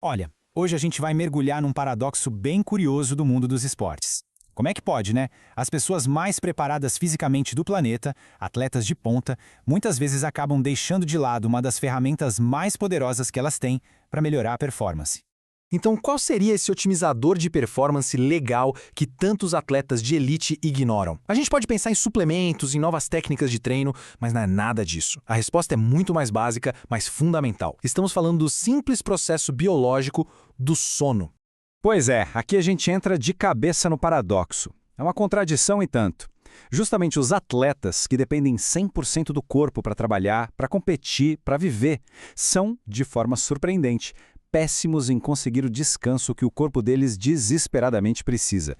Olha, hoje a gente vai mergulhar num paradoxo bem curioso do mundo dos esportes. Como é que pode, né? As pessoas mais preparadas fisicamente do planeta, atletas de ponta, muitas vezes acabam deixando de lado uma das ferramentas mais poderosas que elas têm para melhorar a performance. Então, qual seria esse otimizador de performance legal que tantos atletas de elite ignoram? A gente pode pensar em suplementos, em novas técnicas de treino, mas não é nada disso. A resposta é muito mais básica, mas fundamental. Estamos falando do simples processo biológico do sono. Pois é, aqui a gente entra de cabeça no paradoxo. É uma contradição e tanto. Justamente os atletas que dependem 100% do corpo para trabalhar, para competir, para viver, são, de forma surpreendente, péssimos em conseguir o descanso que o corpo deles desesperadamente precisa.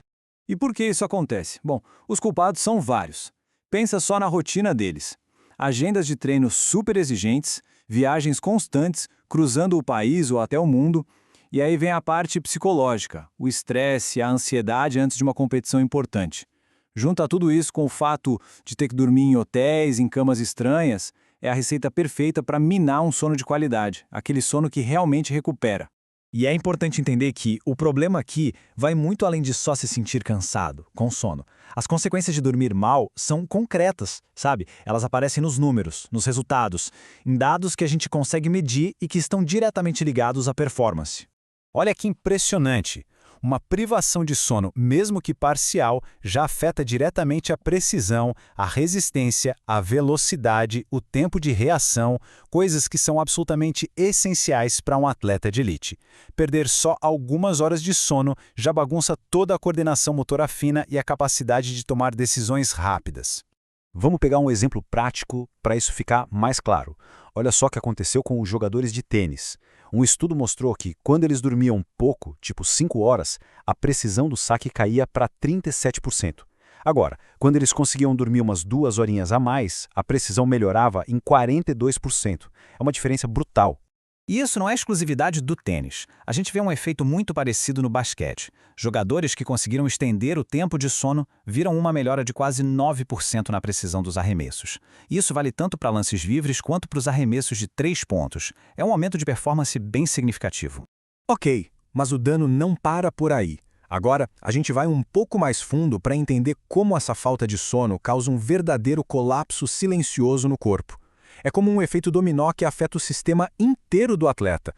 E por que isso acontece? Bom, os culpados são vários. Pensa só na rotina deles. Agendas de treino super exigentes, viagens constantes, cruzando o país ou até o mundo. E aí vem a parte psicológica, o estresse, a ansiedade antes de uma competição importante. Junta tudo isso com o fato de ter que dormir em hotéis, em camas estranhas, é a receita perfeita para minar um sono de qualidade, aquele sono que realmente recupera. E é importante entender que o problema aqui vai muito além de só se sentir cansado, com sono. As consequências de dormir mal são concretas, sabe? Elas aparecem nos números, nos resultados, em dados que a gente consegue medir e que estão diretamente ligados à performance. Olha que impressionante! Uma privação de sono, mesmo que parcial, já afeta diretamente a precisão, a resistência, a velocidade, o tempo de reação, coisas que são absolutamente essenciais para um atleta de elite. Perder só algumas horas de sono já bagunça toda a coordenação motora fina e a capacidade de tomar decisões rápidas. Vamos pegar um exemplo prático para isso ficar mais claro. Olha só o que aconteceu com os jogadores de tênis. Um estudo mostrou que, quando eles dormiam pouco, tipo 5 horas, a precisão do saque caía para 37%. Agora, quando eles conseguiam dormir umas 2 horinhas a mais, a precisão melhorava em 42%. É uma diferença brutal. E isso não é exclusividade do tênis. A gente vê um efeito muito parecido no basquete. Jogadores que conseguiram estender o tempo de sono viram uma melhora de quase 9% na precisão dos arremessos. Isso vale tanto para lances livres quanto para os arremessos de 3 pontos. É um aumento de performance bem significativo. Ok, mas o dano não para por aí. Agora, a gente vai um pouco mais fundo para entender como essa falta de sono causa um verdadeiro colapso silencioso no corpo. É como um efeito dominó que afeta o sistema inteiro do atleta.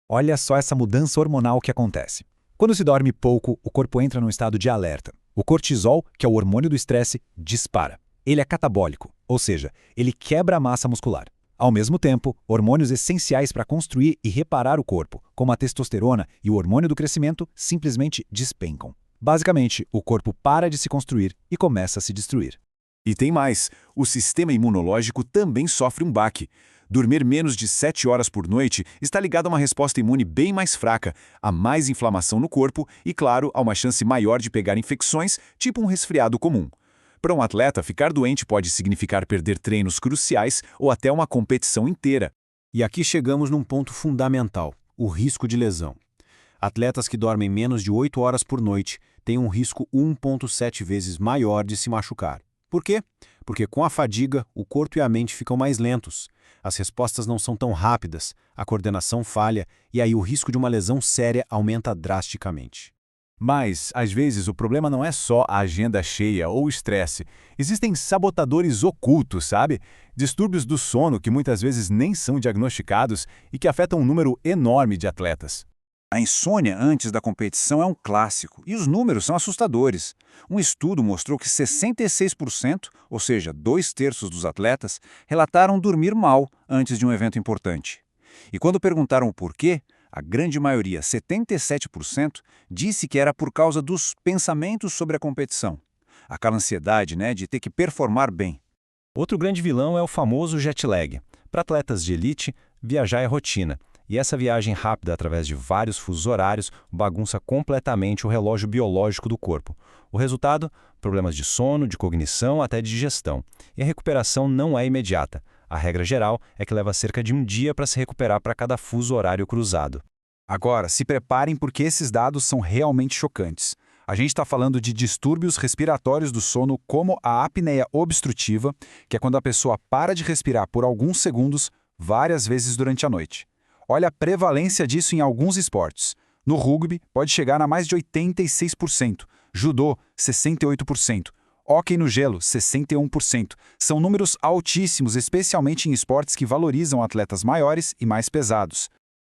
Olha só essa mudança hormonal que acontece. Quando se dorme pouco, o corpo entra num estado de alerta. O cortisol, que é o hormônio do estresse, dispara. Ele é catabólico, ou seja, ele quebra a massa muscular. Ao mesmo tempo, hormônios essenciais para construir e reparar o corpo, como a testosterona e o hormônio do crescimento, simplesmente despencam. Basicamente, o corpo para de se construir e começa a se destruir. E tem mais, o sistema imunológico também sofre um baque. Dormir menos de 7 horas por noite está ligado a uma resposta imune bem mais fraca, a mais inflamação no corpo e, claro, a uma chance maior de pegar infecções, tipo um resfriado comum. Para um atleta, ficar doente pode significar perder treinos cruciais ou até uma competição inteira. E aqui chegamos num ponto fundamental, o risco de lesão. Atletas que dormem menos de 8 horas por noite têm um risco 1,7 vezes maior de se machucar. Por quê? Porque com a fadiga, o corpo e a mente ficam mais lentos. As respostas não são tão rápidas, a coordenação falha e aí o risco de uma lesão séria aumenta drasticamente. Mas, às vezes, o problema não é só a agenda cheia ou o estresse. Existem sabotadores ocultos, sabe? Distúrbios do sono que muitas vezes nem são diagnosticados e que afetam um número enorme de atletas. A insônia antes da competição é um clássico, e os números são assustadores. Um estudo mostrou que 66%, ou seja, 2/3 dos atletas, relataram dormir mal antes de um evento importante. E quando perguntaram o porquê, a grande maioria, 77%, disse que era por causa dos pensamentos sobre a competição. Aquela ansiedade, de ter que performar bem. Outro grande vilão é o famoso jet lag. Para atletas de elite, viajar é rotina. E essa viagem rápida através de vários fusos horários bagunça completamente o relógio biológico do corpo. O resultado? Problemas de sono, de cognição, até de digestão. E a recuperação não é imediata. A regra geral é que leva cerca de um dia para se recuperar para cada fuso horário cruzado. Agora, se preparem porque esses dados são realmente chocantes. A gente está falando de distúrbios respiratórios do sono como a apneia obstrutiva, que é quando a pessoa para de respirar por alguns segundos, várias vezes durante a noite. Olha a prevalência disso em alguns esportes. No rugby, pode chegar a mais de 86%, judô, 68%, hóquei no gelo, 61%. São números altíssimos, especialmente em esportes que valorizam atletas maiores e mais pesados.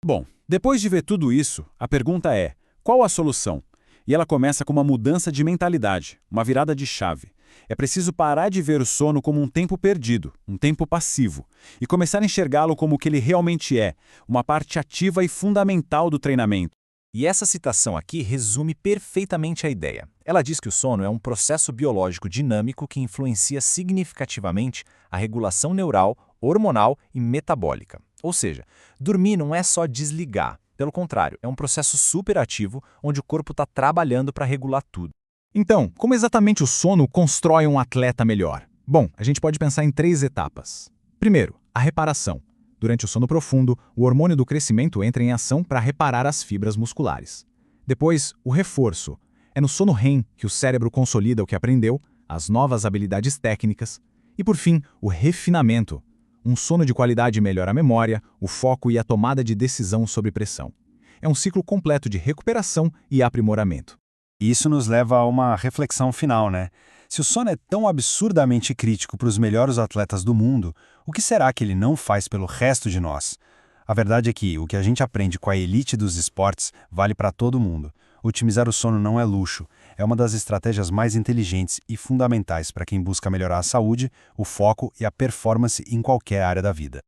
Bom, depois de ver tudo isso, a pergunta é: qual a solução? E ela começa com uma mudança de mentalidade, uma virada de chave. É preciso parar de ver o sono como um tempo perdido, um tempo passivo, e começar a enxergá-lo como o que ele realmente é, uma parte ativa e fundamental do treinamento. E essa citação aqui resume perfeitamente a ideia. Ela diz que o sono é um processo biológico dinâmico que influencia significativamente a regulação neural, hormonal e metabólica. Ou seja, dormir não é só desligar. Pelo contrário, é um processo superativo onde o corpo está trabalhando para regular tudo. Então, como exatamente o sono constrói um atleta melhor? Bom, a gente pode pensar em 3 etapas. Primeiro, a reparação. Durante o sono profundo, o hormônio do crescimento entra em ação para reparar as fibras musculares. Depois, o reforço. É no sono REM que o cérebro consolida o que aprendeu, as novas habilidades técnicas. E, por fim, o refinamento. Um sono de qualidade melhora a memória, o foco e a tomada de decisão sob pressão. É um ciclo completo de recuperação e aprimoramento. Isso nos leva a uma reflexão final, né? Se o sono é tão absurdamente crítico para os melhores atletas do mundo, o que será que ele não faz pelo resto de nós? A verdade é que o que a gente aprende com a elite dos esportes vale para todo mundo. Otimizar o sono não é luxo, é uma das estratégias mais inteligentes e fundamentais para quem busca melhorar a saúde, o foco e a performance em qualquer área da vida.